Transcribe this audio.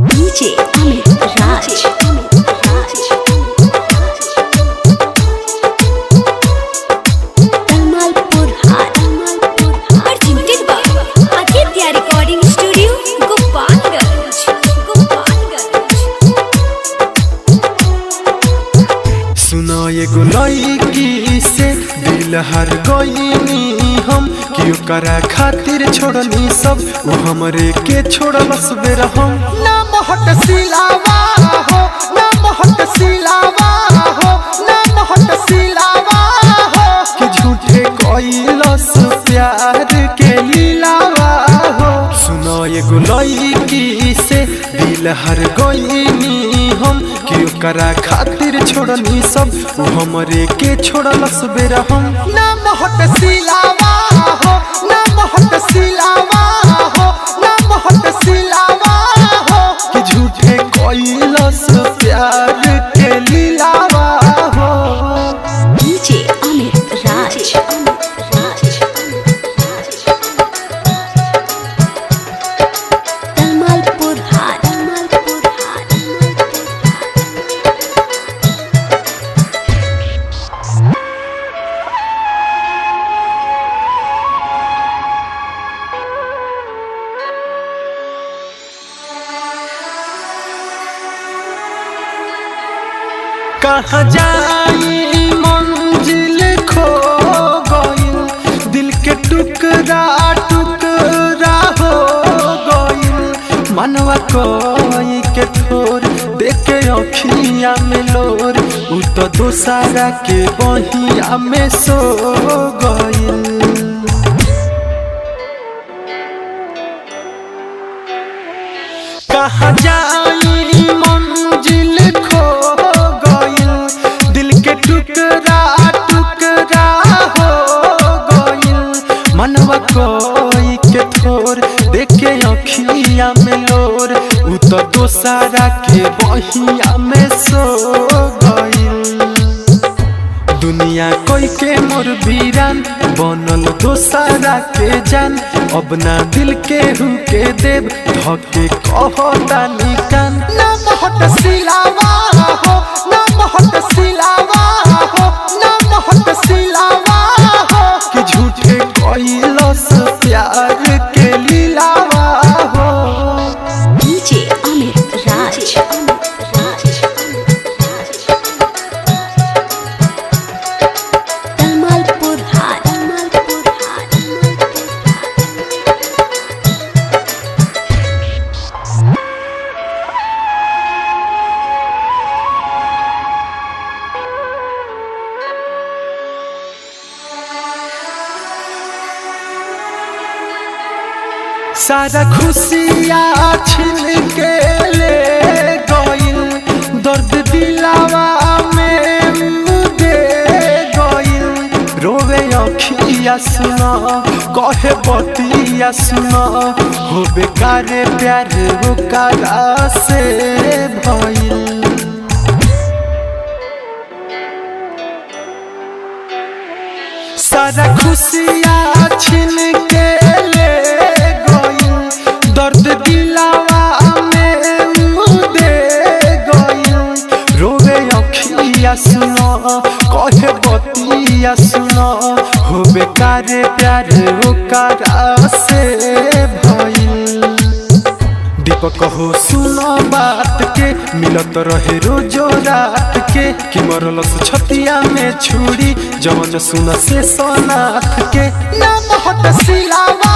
DJ Amit Raj. Tamalpur Haat. Presented by Aditya Recording Studio, Gopalganj. सुना ये लड़की से दिल हर गईनी हम क्यों करा खातिर छोड़नी सब वो हमरे के छोड़लस बेर हम ना महट सिलावा हो ना महट सिलावा हो ना महट सिलावा हो कि झूठे कोइलस प्यार के लीलावा हो सुना ये लड़की से दिल हर गईनी हम क्यों करा खातिर छोड़नी सब वो हमरे के छोड़लस बेर हम ना महट सिलावा हो ना महट सिलावा हो ना महट सिलावा हो कि झूठे कोइलस प्यार के लीलावा हो। DJ Amit Raj. Tamalpur Haat. कहाँ जाई मंजिल खो गइल दिल के टुकड़ा टुकड़ा हो गइल मनवा कोई के थोर देखे अखिया में लोर उ तो दोसारा के बहिया में सो गइल कहाँ जाई मंजिल खो टुकड़ा टुकड़ा हो गइल मनवा कोई के थोर देखे अखिया में लोर उ तो दोसारा के बहिया में सो गइल दुनिया कोई के मोर वीरान बनल दोसारा के जान अब ना दिल के हु के देव धके कहता निकान ना महट सिलावा हो ना महट सिलावा हो ना महट सिलावा हो कि झूठे कोइलस प्यार के लीलावा हो। DJ Amit Raj. Tamalpur Haat. सारा खुशियाँ छीन के ले गइल दर्द दिलावा में दे गइल रोवे अखिया सुना कहे बतिया सुना हो बेकार प्यार ओकरा से भइल सारा खुशियाँ छीन के दर्द दिलावा में दे गइल रोवे अखिया सुनो कहे बतिया सुनो हो बेकार प्यार ओकरा से भइल दीपक हो सुनो बात के मिलत रहे रोजो रात के कि मरलस छतिया में छुरी जवन सुन से सोनाथ के ना महट सिलावा